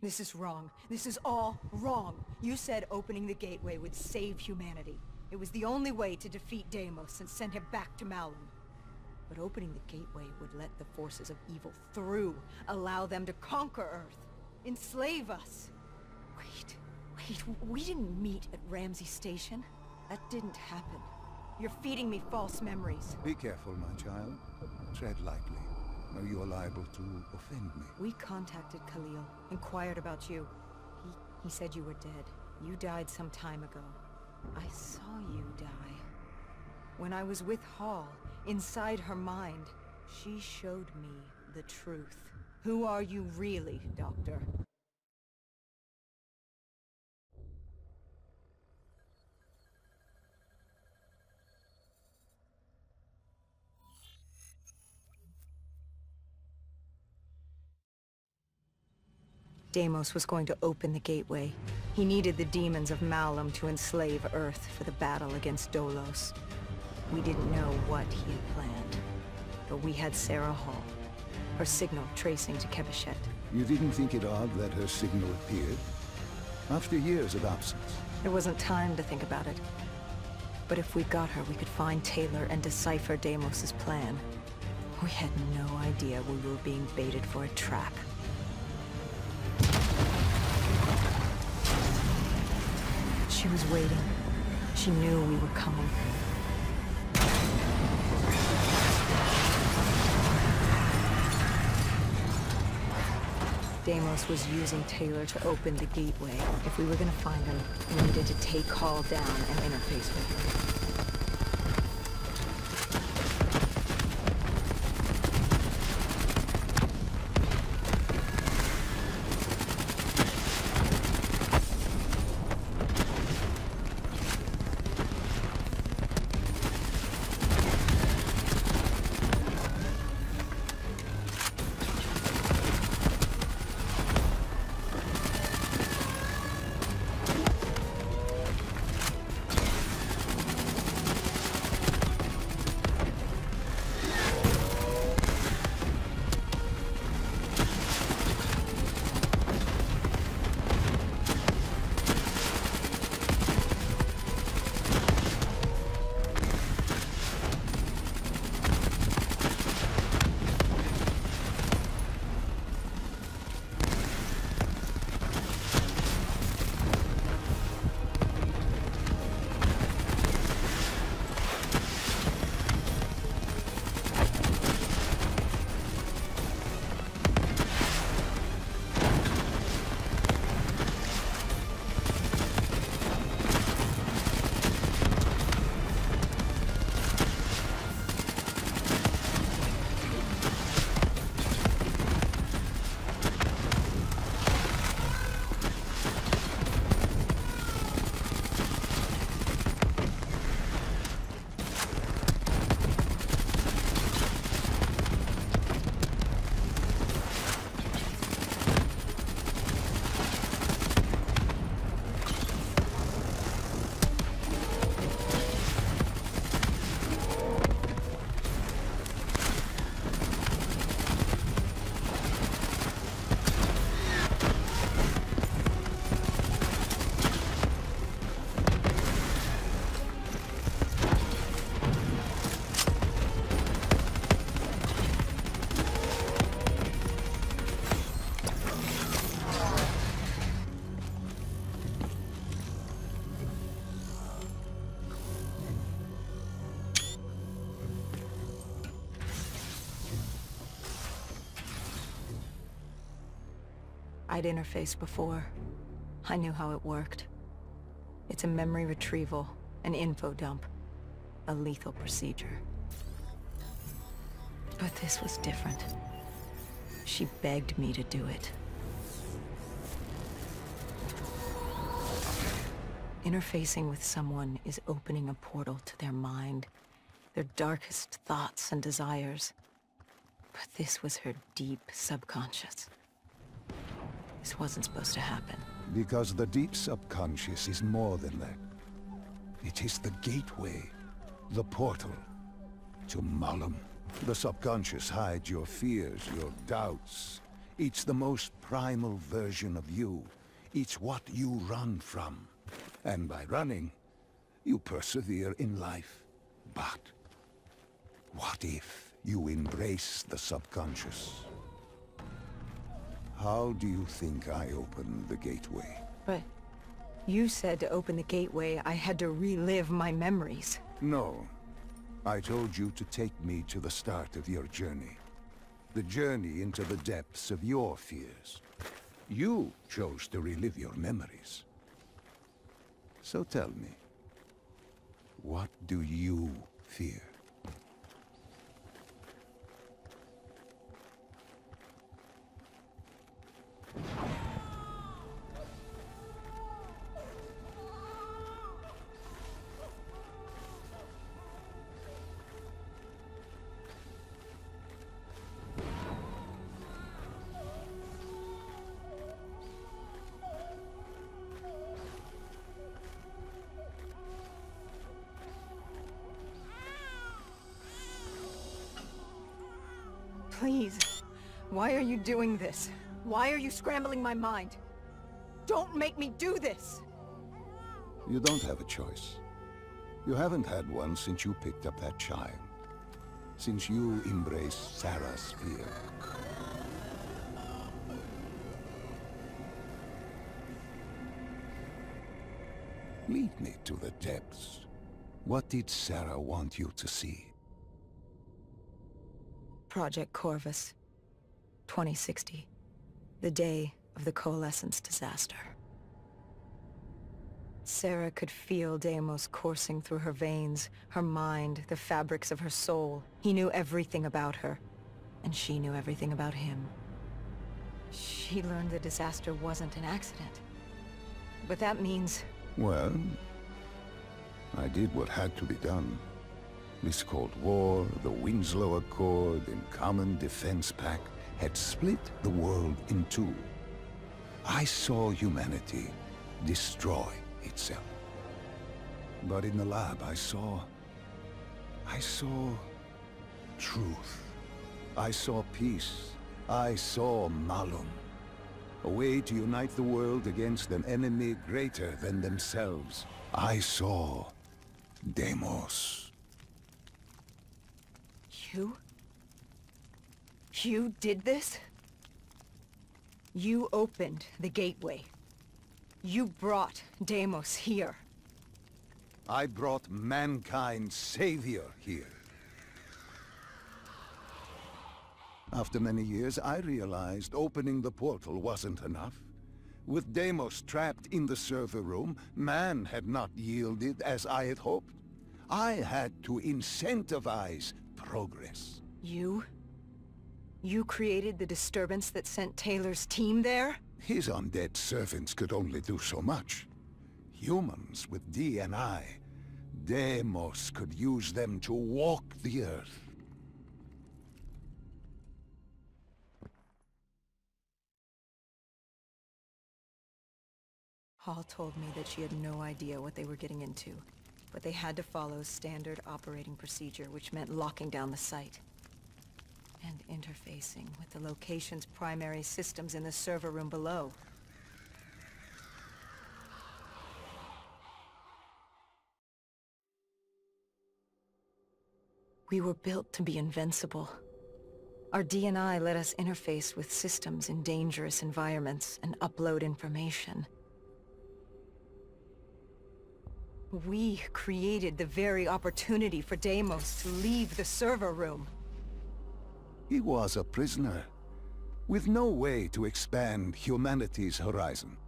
This is wrong. This is all wrong. You said opening the gateway would save humanity. It was the only way to defeat Deimos and send him back to Malum. But opening the gateway would let the forces of evil through, allow them to conquer Earth, enslave us. Wait, we didn't meet at Ramsey Station. That didn't happen. You're feeding me false memories. Be careful, my child. Tread lightly, or you are liable to offend me. We contacted Khalil, inquired about you. He said you were dead. You died some time ago. I saw you die. When I was with Hall, inside her mind, she showed me the truth. Who are you really, Doctor? Deimos was going to open the gateway. He needed the demons of Malum to enslave Earth for the battle against Dolos. We didn't know what he had planned, but we had Sarah Hall, her signal tracing to Kebeshet. You didn't think it odd that her signal appeared? After years of absence. There wasn't time to think about it. But if we got her, we could find Taylor and decipher Deimos' plan. We had no idea we were being baited for a trap. She was waiting. She knew we were coming. Deimos was using Taylor to open the gateway. If we were gonna find him, we needed to take Hall down and interface with her. I'd interfaced before. I knew how it worked. It's a memory retrieval, an info dump, a lethal procedure. But this was different. She begged me to do it. Interfacing with someone is opening a portal to their mind, their darkest thoughts and desires. But this was her deep subconscious. This wasn't supposed to happen. Because the deep subconscious is more than that. It is the gateway, the portal, to Malum. The subconscious hides your fears, your doubts. It's the most primal version of you. It's what you run from. And by running, you persevere in life. But what if you embrace the subconscious? How do you think I opened the gateway? But you said to open the gateway, I had to relive my memories. No. I told you to take me to the start of your journey. The journey into the depths of your fears. You chose to relive your memories. So tell me, what do you fear? Please, why are you doing this? Why are you scrambling my mind? Don't make me do this! You don't have a choice. You haven't had one since you picked up that child. Since you embraced Sarah's fear. Lead me to the depths. What did Sarah want you to see? Project Corvus, 2060. The day of the coalescence disaster. Sarah could feel Deimos coursing through her veins, her mind, the fabrics of her soul. He knew everything about her, and she knew everything about him. She learned the disaster wasn't an accident. But that means... Well, I did what had to be done. This Cold War, the Winslow Accord, and Common Defense Pact had split the world in two. I saw humanity destroy itself. But in the lab I saw truth. I saw peace. I saw Malum. A way to unite the world against an enemy greater than themselves. I saw Deimos. You did this? You opened the gateway. You brought Deimos here. I brought mankind's savior here. After many years, I realized opening the portal wasn't enough. With Deimos trapped in the server room, man had not yielded as I had hoped. I had to incentivize progress. You created the disturbance that sent Taylor's team there? His undead servants could only do so much. Humans with D&I, Deimos could use them to walk the earth. Hall told me that she had no idea what they were getting into, but they had to follow standard operating procedure, which meant locking down the site. And interfacing with the location's primary systems in the server room below. We were built to be invincible. Our D&I let us interface with systems in dangerous environments and upload information. We created the very opportunity for Deimos to leave the server room. He was a prisoner, with no way to expand humanity's horizon.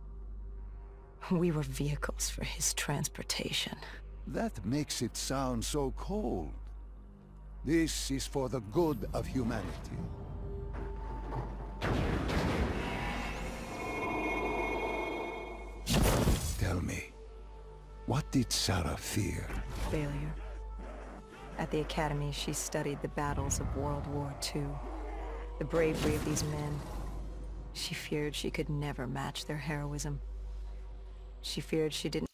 We were vehicles for his transportation. That makes it sound so cold. This is for the good of humanity. Tell me, what did Sarah fear? Failure. At the Academy, she studied the battles of World War II. The bravery of these men. She feared she could never match their heroism. She feared she didn't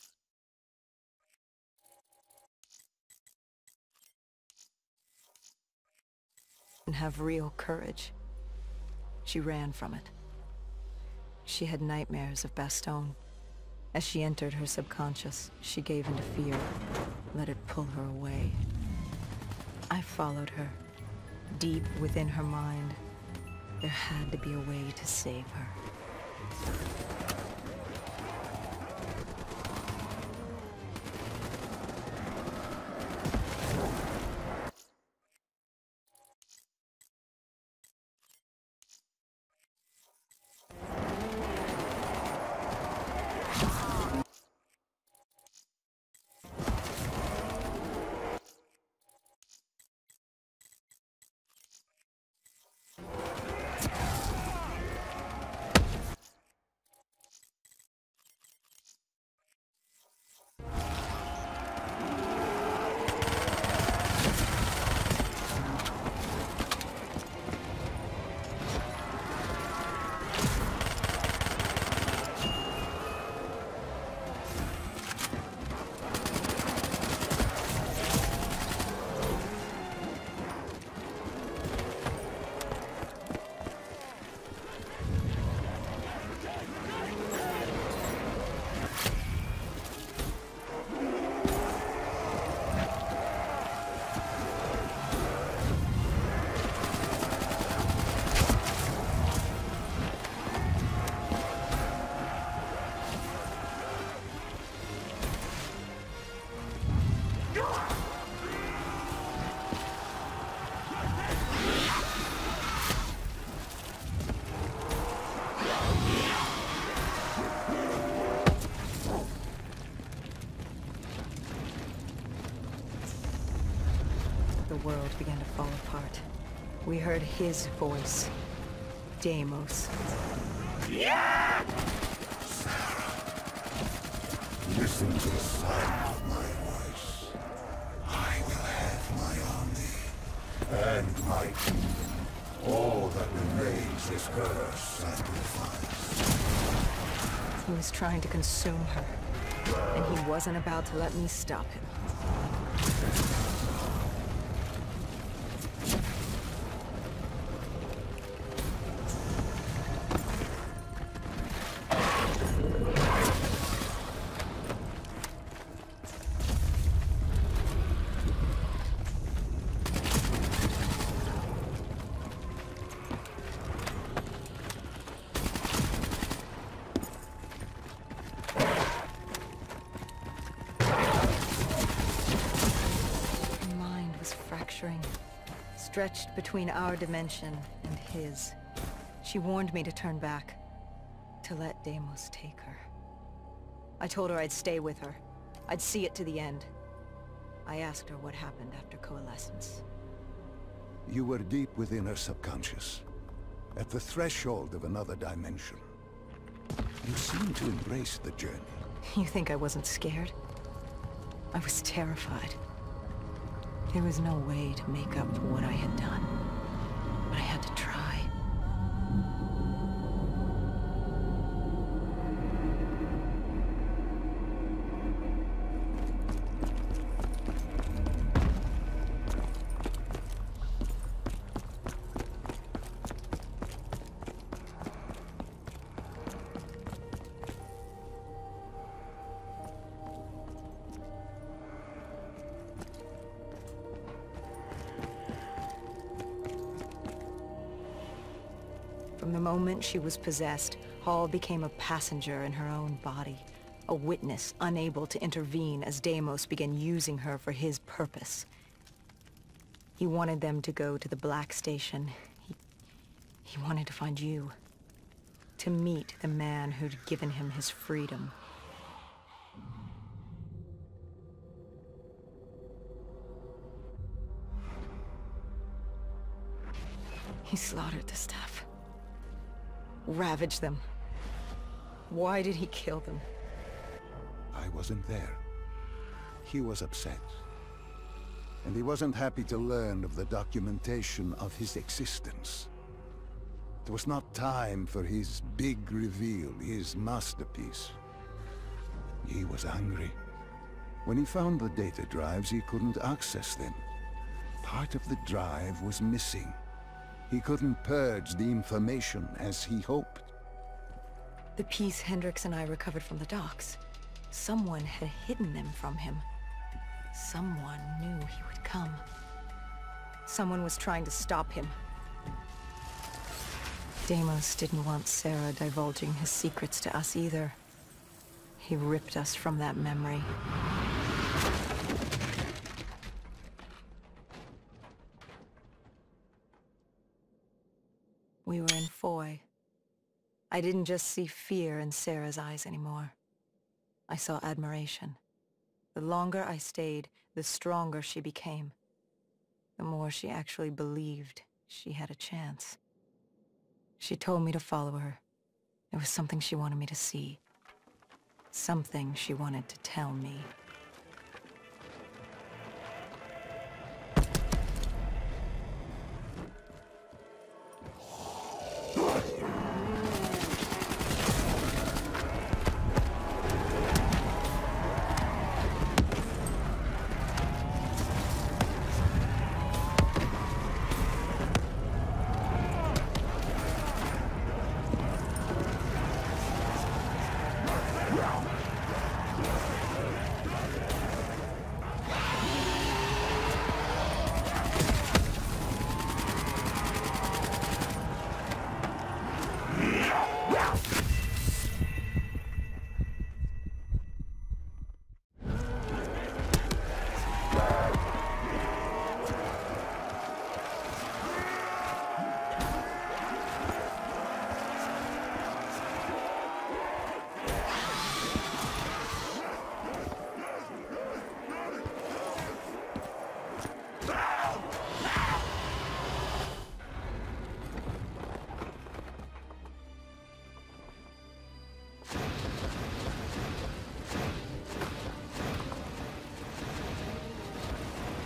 have real courage. She ran from it. She had nightmares of Bastogne. As she entered her subconscious, she gave into fear, let it pull her away. I followed her. Deep within her mind, there had to be a way to save her. The world began to fall apart. We heard his voice. Deimos. Yeah! Listen to the sound of my voice. I will have my army and my kingdom. All that remains is her sacrifice. He was trying to consume her, and he wasn't about to let me stop him. Stretched between our dimension and his. She warned me to turn back, to let Deimos take her. I told her I'd stay with her. I'd see it to the end. I asked her what happened after coalescence. You were deep within her subconscious, at the threshold of another dimension. You seemed to embrace the journey. You think I wasn't scared? I was terrified. There was no way to make up for what I had done, but I had to try. From the moment she was possessed, Hall became a passenger in her own body, a witness unable to intervene as Deimos began using her for his purpose. He wanted them to go to the Black Station. He wanted to find you, to meet the man who'd given him his freedom. He slaughtered the staff. Ravaged them. Why did he kill them? I wasn't there. He was upset. And he wasn't happy to learn of the documentation of his existence. It was not time for his big reveal, his masterpiece. He was angry. When he found the data drives, he couldn't access them. Part of the drive was missing. He couldn't purge the information as he hoped. The piece Hendricks and I recovered from the docks. Someone had hidden them from him. Someone knew he would come. Someone was trying to stop him. Deimos didn't want Sarah divulging his secrets to us either. He ripped us from that memory. We were in Foy. I didn't just see fear in Sarah's eyes anymore. I saw admiration. The longer I stayed, the stronger she became. The more she actually believed she had a chance. She told me to follow her. There was something she wanted me to see. Something she wanted to tell me.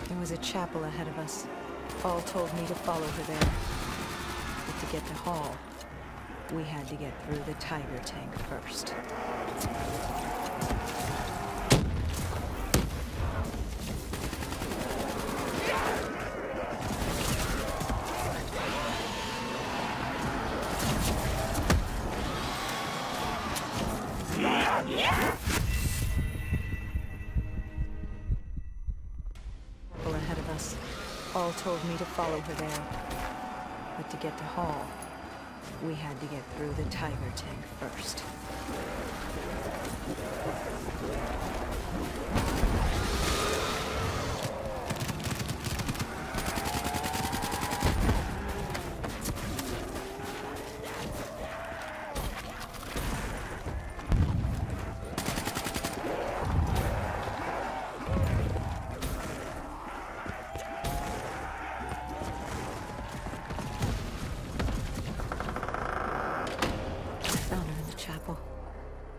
There was a chapel ahead of us. Paul told me to follow her there. But to get to Hall, we had to get through the Tiger tank first. Ahead of us. Paul told me to follow her there. But to get to Hall, we had to get through the Tiger tank first.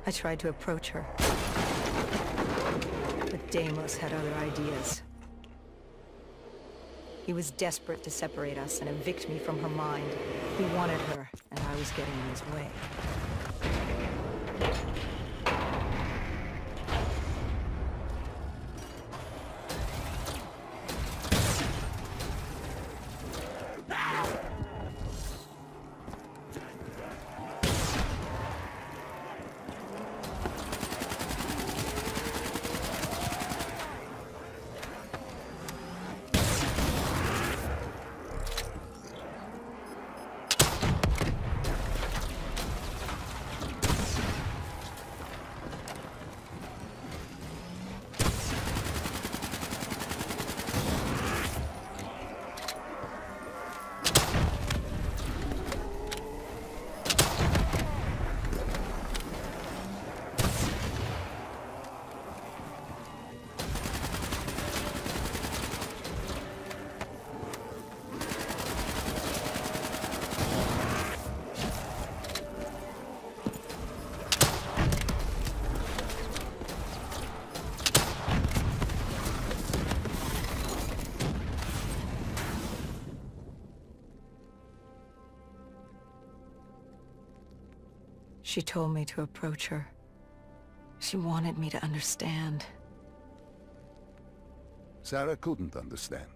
I tried to approach her, but Deimos had other ideas. He was desperate to separate us and evict me from her mind. He wanted her, and I was getting in his way. She told me to approach her. She wanted me to understand. Sarah couldn't understand.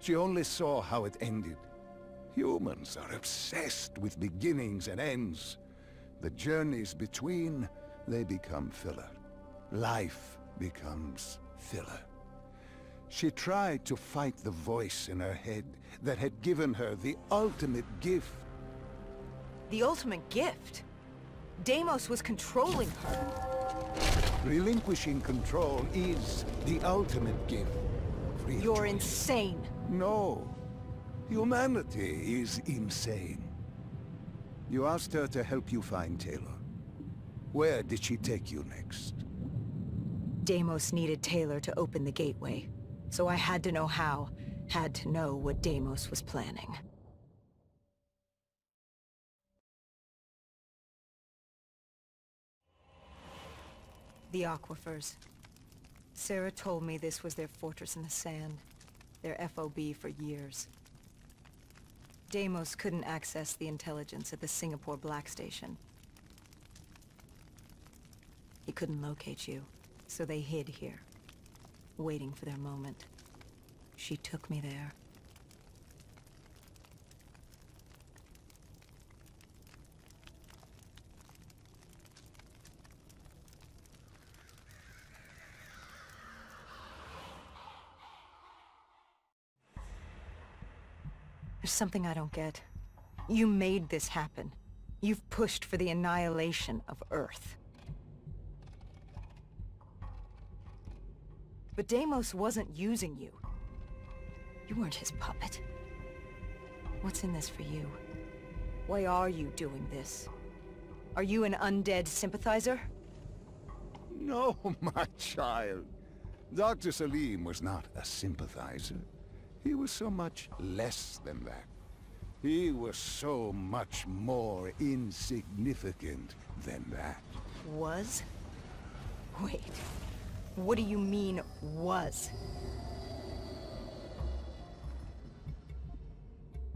She only saw how it ended. Humans are obsessed with beginnings and ends. The journeys between, they become filler. Life becomes filler. She tried to fight the voice in her head that had given her the ultimate gift. The ultimate gift? Deimos was controlling her. Relinquishing control is the ultimate gift. You're insane. No. Humanity is insane. You asked her to help you find Taylor. Where did she take you next? Deimos needed Taylor to open the gateway, so I had to know how, had to know what Deimos was planning. The aquifers. Sarah told me this was their fortress in the sand, their FOB for years. Deimos couldn't access the intelligence at the Singapore Black Station. He couldn't locate you, so they hid here, waiting for their moment. She took me there. There's something I don't get. You made this happen. You've pushed for the annihilation of Earth. But Deimos wasn't using you. You weren't his puppet. What's in this for you? Why are you doing this? Are you an undead sympathizer? No, my child. Dr. Salim was not a sympathizer. He was so much less than that. He was so much more insignificant than that. Was? Wait. What do you mean, was?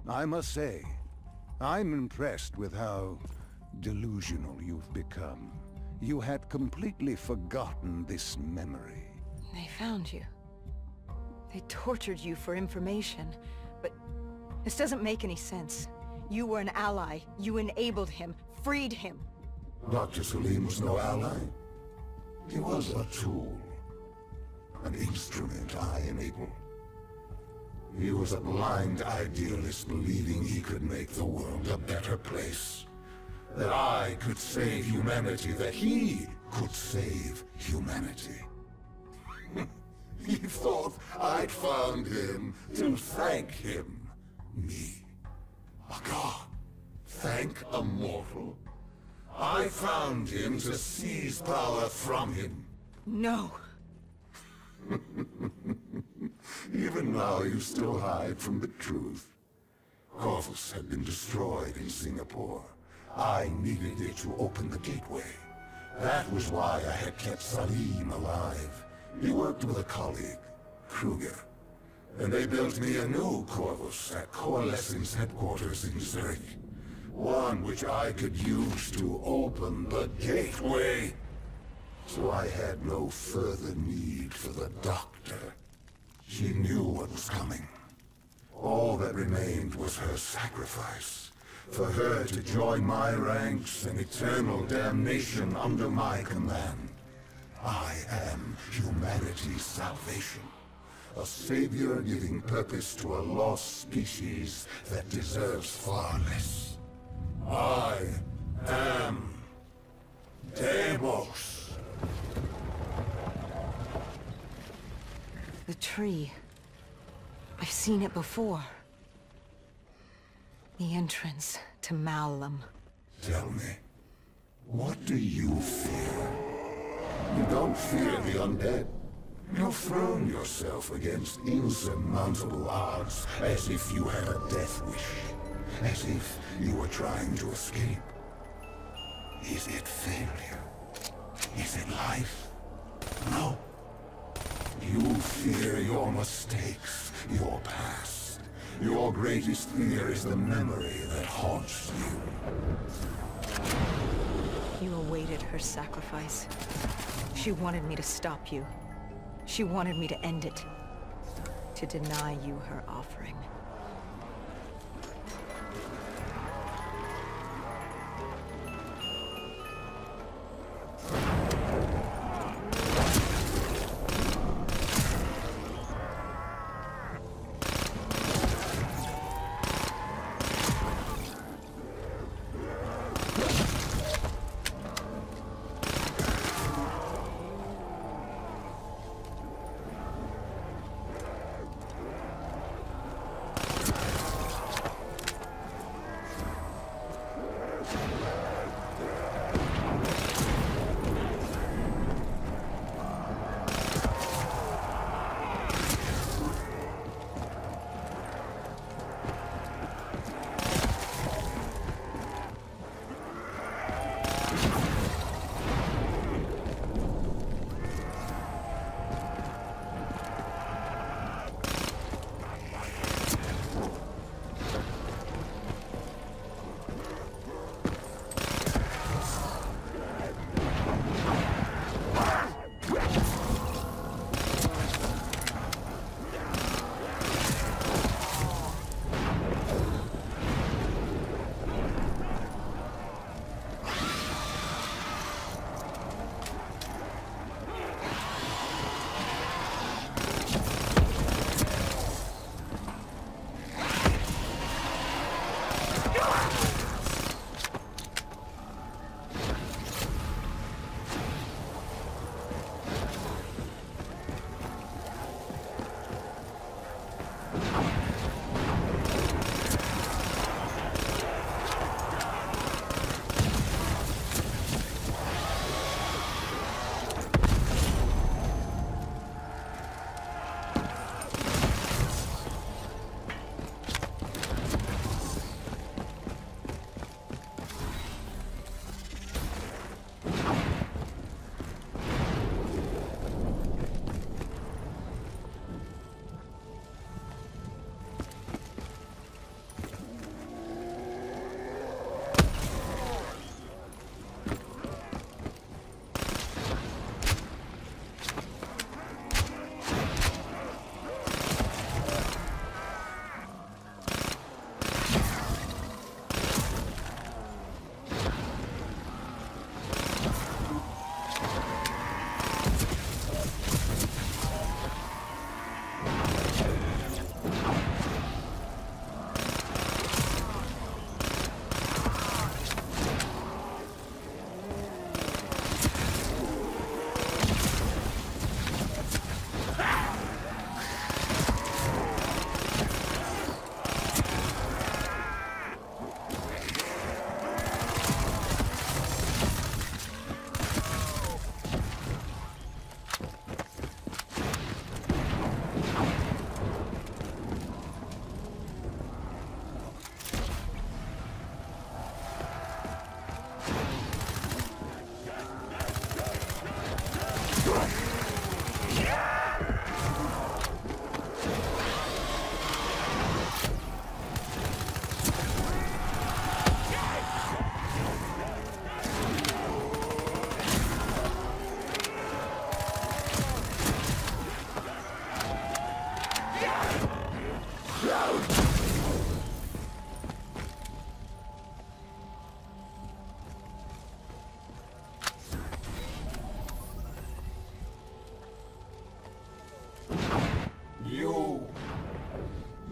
I must say, I'm impressed with how delusional you've become. You had completely forgotten this memory. They found you. They tortured you for information, but this doesn't make any sense. You were an ally. You enabled him, freed him. Dr. Salim was no ally. He was a tool. An instrument I enabled. He was a blind idealist believing he could make the world a better place. That I could save humanity, that he could save humanity. He thought I'd found him to thank him. Me. A god. Thank a mortal. I found him to seize power from him. No. Even now you still hide from the truth. Corvus had been destroyed in Singapore. I needed it to open the gateway. That was why I had kept Salim alive. He worked with a colleague, Kruger, and they built me a new Corvus at Coalescence headquarters in Zurich. One which I could use to open the gateway. So I had no further need for the doctor. She knew what was coming. All that remained was her sacrifice. For her to join my ranks and eternal damnation under my command. I am humanity's salvation. A savior giving purpose to a lost species that deserves far less. I am Deimos. The tree. I've seen it before. The entrance to Malum. Tell me, what do you fear? You don't fear the undead. You've thrown yourself against insurmountable odds, as if you had a death wish. As if you were trying to escape. Is it failure? Is it life? No. You fear your mistakes, your past. Your greatest fear is the memory that haunts you. You awaited her sacrifice. She wanted me to stop you. She wanted me to end it. To deny you her offering.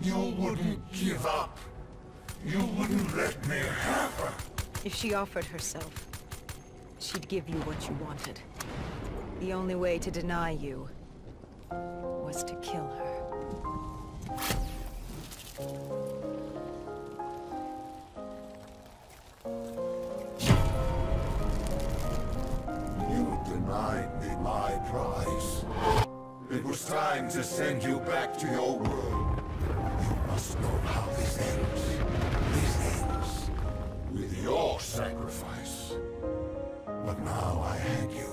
You wouldn't give up. You wouldn't let me have her. If she offered herself, she'd give you what you wanted. The only way to deny you was to kill her. You denied me my prize. It was time to send you back to your world. You must know how this ends. This ends with your sacrifice. But now I had you.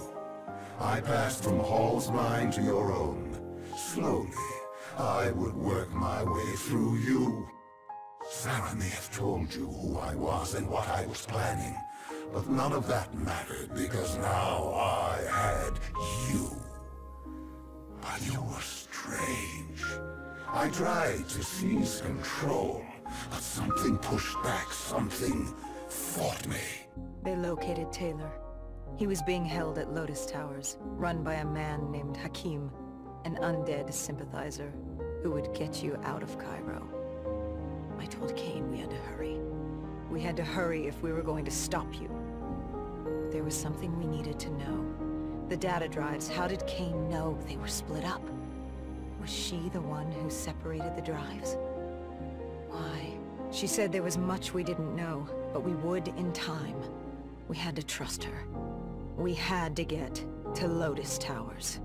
I passed from Hall's mind to your own. Slowly, I would work my way through you. Sarah may have told you who I was and what I was planning, but none of that mattered because now I had you. But you were strange. I tried to seize control, but something pushed back, something fought me. They located Taylor. He was being held at Lotus Towers, run by a man named Hakim, an undead sympathizer who would get you out of Cairo. I told Kane we had to hurry. We had to hurry if we were going to stop you. But there was something we needed to know. The data drives, how did Kane know they were split up? Was she the one who separated the drives? Why? She said there was much we didn't know, but we would in time. We had to trust her. We had to get to Lotus Towers.